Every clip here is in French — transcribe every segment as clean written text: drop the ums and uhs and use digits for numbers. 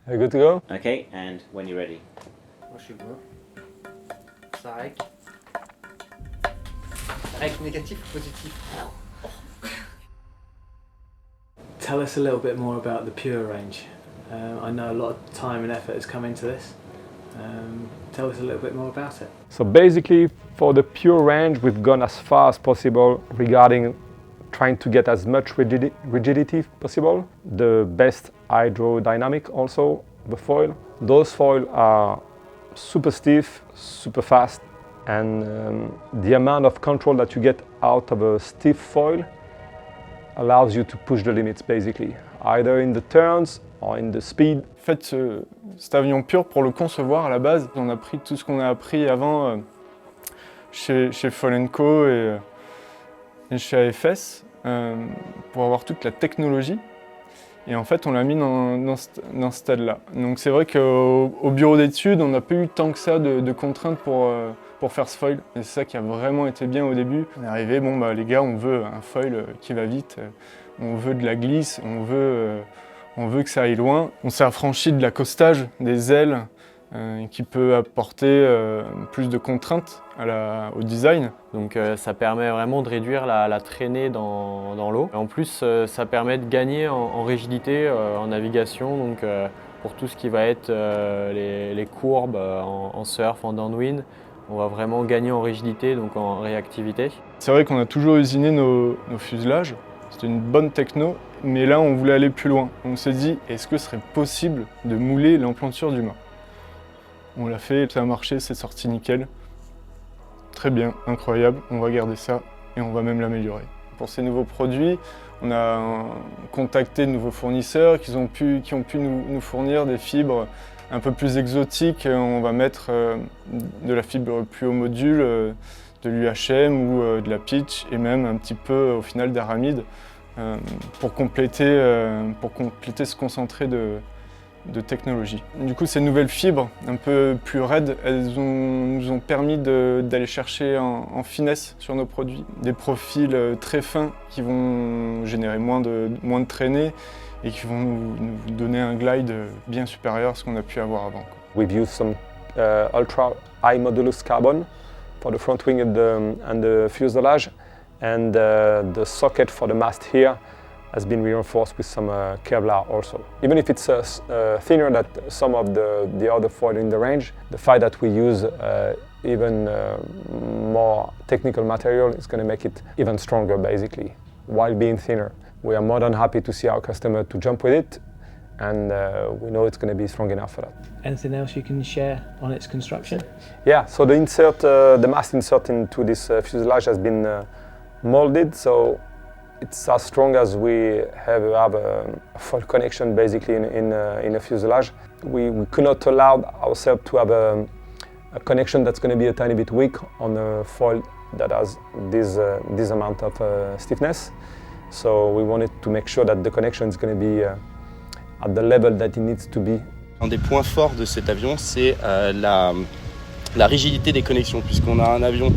Are you good to go? Okay, and when you're ready. Moi je suis bon. Ça règle. Règle négatif ou positif? Tell us a little bit more about the Pure range. I know a lot of time and effort has come into this. Tell us a little bit more about it. So basically, for the Pure range, we've gone as far as possible regarding trying to get as much rigidity possible. The best hydrodynamic also, the foil. Those foils are super stiff, super fast, and the amount of control that you get out of a stiff foil allows you to push the limits basically, either in the turns or in the speed. En fait, cet avion Pure, pour le concevoir à la base, on a pris tout ce qu'on a appris avant chez Foil & Co et chez AFS pour avoir toute la technologie. Et en fait, on l'a mis dans ce stade-là. Donc c'est vrai qu'au bureau d'études, on n'a pas eu tant que ça de contraintes pour faire ce foil. Et c'est ça qui a vraiment été bien au début. On est arrivé, bon bah les gars, on veut un foil qui va vite, on veut de la glisse, on veut que ça aille loin. On s'est affranchi de l'accostage des ailes qui peut apporter plus de contraintes au design. Donc ça permet vraiment de réduire la traînée dans l'eau. En plus, ça permet de gagner en rigidité en navigation, donc pour tout ce qui va être les courbes en surf, en downwind. On va vraiment gagner en rigidité, donc en réactivité. C'est vrai qu'on a toujours usiné nos fuselages, c'était une bonne techno, mais là on voulait aller plus loin. On s'est dit, est-ce que ce serait possible de mouler l'emplanture du mât? On l'a fait, ça a marché, c'est sorti nickel. Très bien, incroyable, on va garder ça et on va même l'améliorer. Pour ces nouveaux produits, on a contacté de nouveaux fournisseurs qui ont pu nous fournir des fibres un peu plus exotiques. On va mettre de la fibre plus haut module, de l'UHM ou de la pitch et même un petit peu au final d'aramide pour compléter ce concentré de technologie. Du coup, ces nouvelles fibres, un peu plus raides, elles nous ont permis d'aller chercher en finesse sur nos produits. Des profils très fins qui vont générer moins de traînées et qui vont nous donner un glide bien supérieur à ce qu'on a pu avoir avant. We've used some ultra high modulus carbon for the front wing and the fuselage, and the socket for the mast here has been reinforced with some Kevlar also. Even if it's thinner than some of the other foil in the range, the fact that we use even more technical material is going to make it even stronger basically, while being thinner. We are more than happy to see our customer to jump with it, and we know it's going to be strong enough for that. Anything else you can share on its construction? Yeah, so the insert, the mast insert into this fuselage has been molded, so it's as strong as we have a foil connection basically in a fuselage. We could not allow ourselves to have a connection that's going to be a tiny bit weak on a foil that has this amount of stiffness. So we wanted to make sure that the connection is going to be at the level that it needs to be. Un des points forts de cet avion, c'est la rigidité des connexions, puisqu'on a un avion,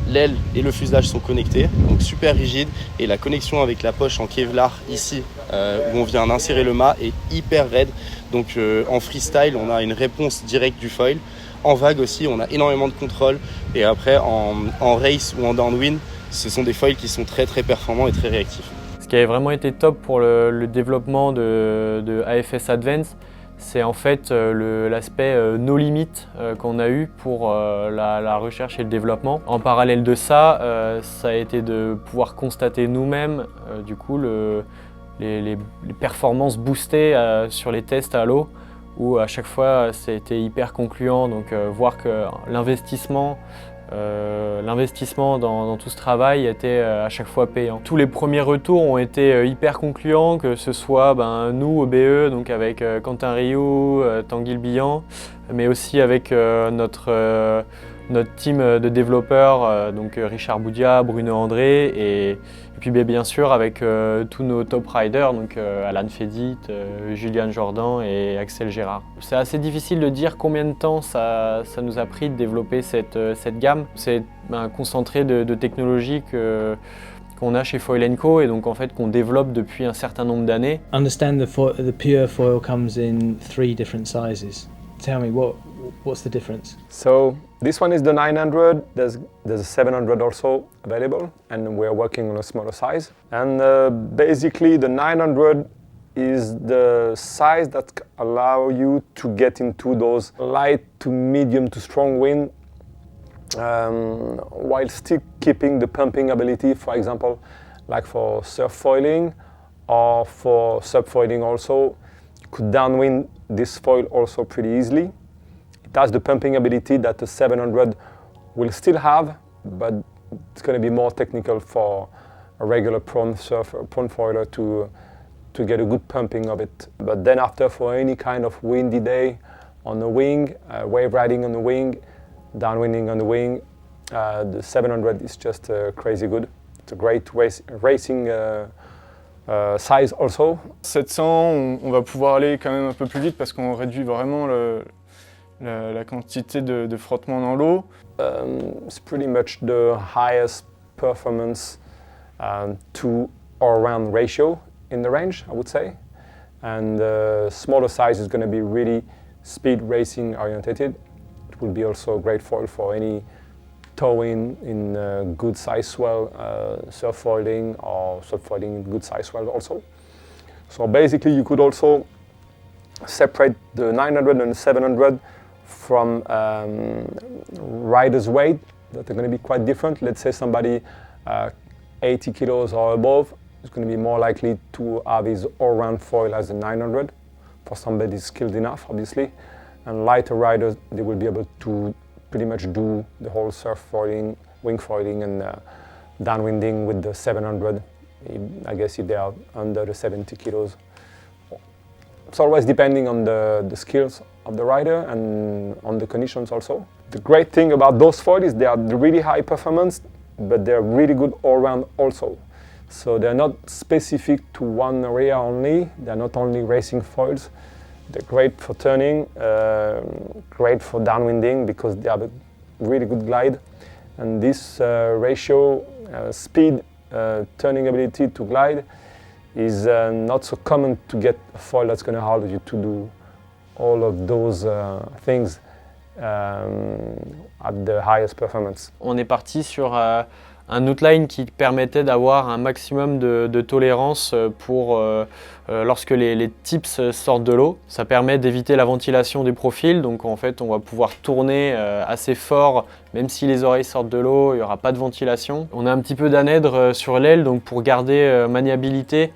l'aile et le fuselage sont connectés, donc super rigide, et la connexion avec la poche en Kevlar ici, où on vient d'insérer le mât, est hyper raide. Donc en freestyle, on a une réponse directe du foil. En vague aussi, on a énormément de contrôle, et après en race ou en downwind, ce sont des foils qui sont très très performants et très réactifs. Ce qui avait vraiment été top pour le développement de AFS Advance, c'est en fait l'aspect no limit qu'on a eu pour la recherche et le développement. En parallèle de ça, ça a été de pouvoir constater nous-mêmes du coup les performances boostées sur les tests à l'eau, où à chaque fois c'était hyper concluant, donc voir que l'investissement dans tout ce travail était à chaque fois payant. Tous les premiers retours ont été hyper concluants, que ce soit nous au BE, donc avec Quentin Rioux, Tanguy Billan, mais aussi avec notre team de développeurs, donc Richard Boudia, Bruno André, et puis bien sûr avec tous nos top riders, donc Alan Fédit, Julian Jordan et Axel Gérard. C'est assez difficile de dire combien de temps ça nous a pris de développer cette gamme. C'est un concentré de technologies qu'on a chez Foil & Co et donc en fait qu'on développe depuis un certain nombre d'années. Understand the pure foil comes in 3 different sizes. Tell me what's the difference? So this one is the 900, there's a 700 also available, and we're working on a smaller size. And basically the 900 is the size that allow you to get into those light to medium to strong wind while still keeping the pumping ability, for example, like for surf foiling or for subfoiling also. You could downwind this foil also pretty easily. It has the pumping ability that the 700 will still have, but it's going to be more technical for a regular prone surfer, prone foiler to get a good pumping of it. But then after, for any kind of windy day on the wing, wave riding on the wing, downwinding on the wing, the 700 is just crazy good. It's a great racing size also. 700, on va pouvoir aller quand même un peu plus vite parce qu'on réduit vraiment la quantité de frottement dans l'eau. It's pretty much the highest performance to or around ratio in the range, I would say. And the smaller size is going to be really speed racing orientated. It will be also a great foil for any towing in good size swell, surf foiling or subfoiling in good size swell also. So basically you could also separate the 900 and the 700 from rider's weight, that are going to be quite different. Let's say somebody 80 kilos or above is going to be more likely to have his all-round foil as a 900 for somebody skilled enough, obviously. And lighter riders, they will be able to pretty much do the whole surf foiling, wing foiling, and downwinding with the 700. I guess if they are under the 70 kilos. It's always depending on the skills of the rider and on the conditions also. The great thing about those foils is they are really high performance, but they're really good all round also. So they're not specific to one area only. They're not only racing foils. They're great for turning, great for downwinding because they have a really good glide. And this ratio, speed, turning ability to glide is not so common to get a foil that's going to allow you to do all of those things at the highest performance. On est parti sur un outline qui permettait d'avoir un maximum de tolérance pour lorsque les tips sortent de l'eau. Ça permet d'éviter la ventilation des profils, donc en fait on va pouvoir tourner assez fort, même si les oreilles sortent de l'eau, il n'y aura pas de ventilation. On a un petit peu d'anèdre sur l'aile, donc pour garder maniabilité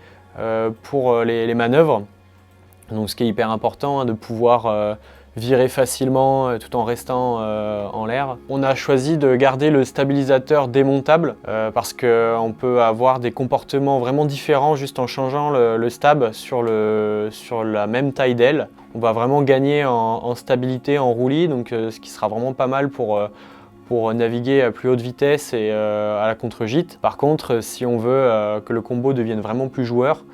pour les manœuvres. Donc ce qui est hyper important, de pouvoir virer facilement tout en restant en l'air. On a choisi de garder le stabilisateur démontable parce qu'on peut avoir des comportements vraiment différents juste en changeant le stab sur la même taille d'aile. On va vraiment gagner en stabilité, en roulis, donc ce qui sera vraiment pas mal pour naviguer à plus haute vitesse et à la contre-gîte. Par contre, si on veut que le combo devienne vraiment plus joueur,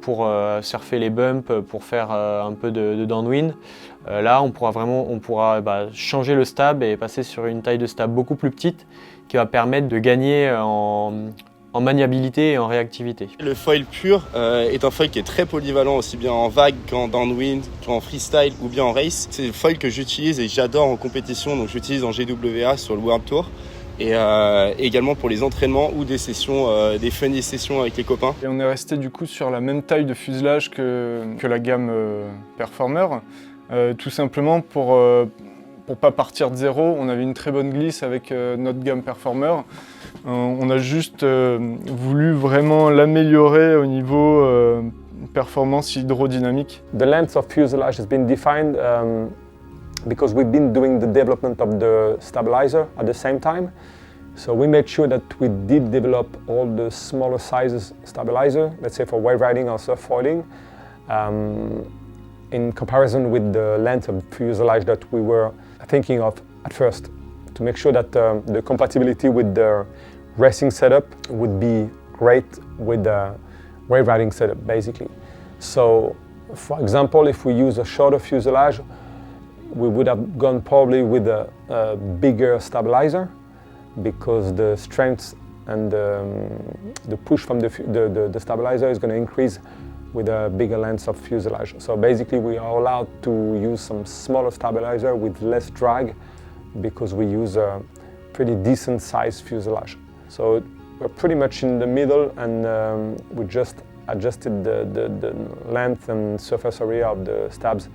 pour surfer les bumps, pour faire un peu de downwind. Là, on pourra changer le stab et passer sur une taille de stab beaucoup plus petite qui va permettre de gagner en maniabilité et en réactivité. Le foil pur est un foil qui est très polyvalent aussi bien en vague qu'en downwind, qu'en freestyle ou bien en race. C'est le foil que j'utilise et j'adore en compétition, donc j'utilise en GWA sur le World Tour. Et également pour les entraînements ou des sessions, des funny sessions avec les copains. Et on est resté du coup sur la même taille de fuselage que la gamme Performer, tout simplement pour pas partir de zéro. On avait une très bonne glisse avec notre gamme Performer. On a juste voulu vraiment l'améliorer au niveau performance hydrodynamique. The length of fuselage has been defined because we've been doing the development of the stabilizer at the same time. So we made sure that we did develop all the smaller sizes stabilizer, let's say for wave riding or surf foiling, in comparison with the length of fuselage that we were thinking of at first, to make sure that the compatibility with the racing setup would be great with the wave riding setup, basically. So, for example, if we use a shorter fuselage, we would have gone probably with a bigger stabilizer because the strength and the push from the stabilizer is going to increase with a bigger length of fuselage. So basically we are allowed to use some smaller stabilizer with less drag because we use a pretty decent sized fuselage. So we're pretty much in the middle, and we just adjusted the length and surface area of the stabs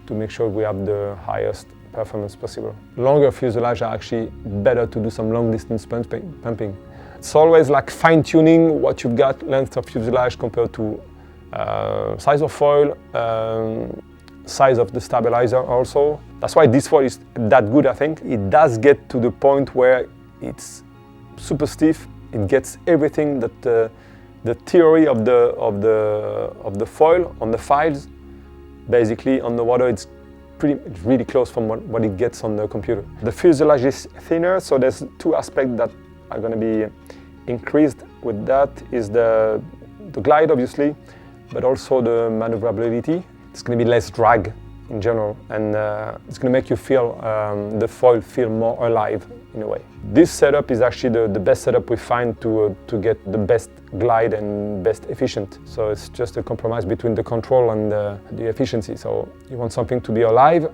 to make sure we have the highest performance possible. Longer fuselage are actually better to do some long distance pumping. It's always like fine-tuning what you've got, length of fuselage compared to size of foil, size of the stabilizer also. That's why this foil is that good, I think. It does get to the point where it's super stiff. It gets everything that the theory of the foil on the files. Basically, on the water, it's really close from what it gets on the computer. The fuselage is thinner, so there's two aspects that are going to be increased with that. Is the glide, obviously, but also the maneuverability. It's going to be less drag in general, and it's going to make you feel the foil feel more alive in a way. This setup is actually the best setup we find to get the best glide and best efficient. So it's just a compromise between the control and the efficiency. So you want something to be alive,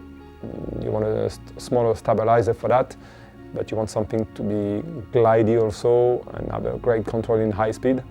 you want a smaller stabilizer for that, but you want something to be glidey also and have a great control in high speed.